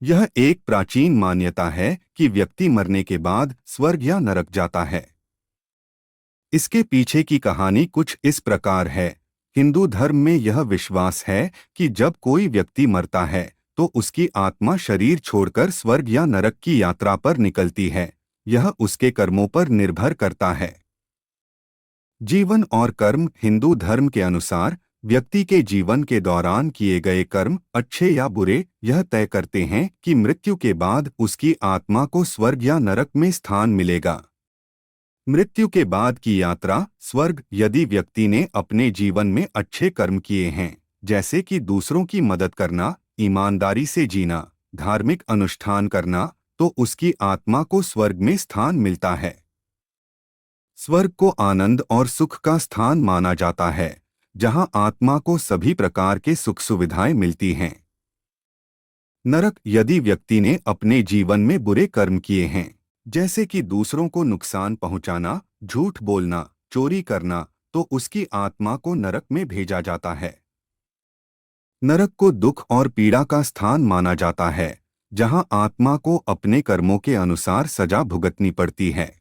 यह एक प्राचीन मान्यता है कि व्यक्ति मरने के बाद स्वर्ग या नरक जाता है। इसके पीछे की कहानी कुछ इस प्रकार है। हिंदू धर्म में यह विश्वास है कि जब कोई व्यक्ति मरता है तो उसकी आत्मा शरीर छोड़कर स्वर्ग या नरक की यात्रा पर निकलती है। यह उसके कर्मों पर निर्भर करता है। जीवन और कर्म। हिंदू धर्म के अनुसार व्यक्ति के जीवन के दौरान किए गए कर्म अच्छे या बुरे यह तय करते हैं कि मृत्यु के बाद उसकी आत्मा को स्वर्ग या नरक में स्थान मिलेगा। मृत्यु के बाद की यात्रा स्वर्ग। यदि व्यक्ति ने अपने जीवन में अच्छे कर्म किए हैं, जैसे कि दूसरों की मदद करना, ईमानदारी से जीना, धार्मिक अनुष्ठान करना, तो उसकी आत्मा को स्वर्ग में स्थान मिलता है। स्वर्ग को आनंद और सुख का स्थान माना जाता है, जहां आत्मा को सभी प्रकार के सुख सुविधाएं मिलती हैं। नरक। यदि व्यक्ति ने अपने जीवन में बुरे कर्म किए हैं, जैसे कि दूसरों को नुकसान पहुंचाना, झूठ बोलना, चोरी करना, तो उसकी आत्मा को नरक में भेजा जाता है। नरक को दुख और पीड़ा का स्थान माना जाता है, जहां आत्मा को अपने कर्मों के अनुसार सजा भुगतनी पड़ती है।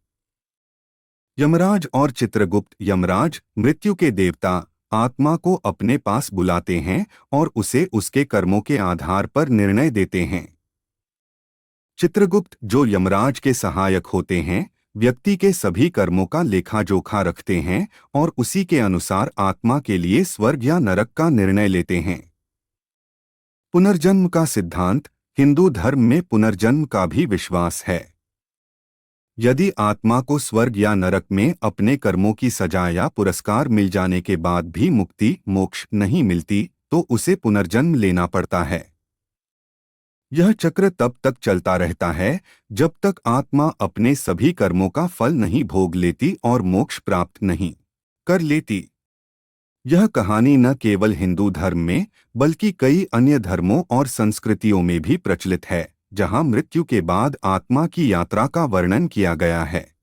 यमराज और चित्रगुप्त। यमराज मृत्यु के देवता आत्मा को अपने पास बुलाते हैं और उसे उसके कर्मों के आधार पर निर्णय देते हैं। चित्रगुप्त, जो यमराज के सहायक होते हैं, व्यक्ति के सभी कर्मों का लेखा जोखा रखते हैं और उसी के अनुसार आत्मा के लिए स्वर्ग या नरक का निर्णय लेते हैं। पुनर्जन्म का सिद्धांत। हिंदू धर्म में पुनर्जन्म का भी विश्वास है। यदि आत्मा को स्वर्ग या नरक में अपने कर्मों की सजा या पुरस्कार मिल जाने के बाद भी मुक्ति मोक्ष नहीं मिलती, तो उसे पुनर्जन्म लेना पड़ता है। यह चक्र तब तक चलता रहता है जब तक आत्मा अपने सभी कर्मों का फल नहीं भोग लेती और मोक्ष प्राप्त नहीं कर लेती। यह कहानी न केवल हिंदू धर्म में बल्कि कई अन्य धर्मों और संस्कृतियों में भी प्रचलित है, जहां मृत्यु के बाद आत्मा की यात्रा का वर्णन किया गया है।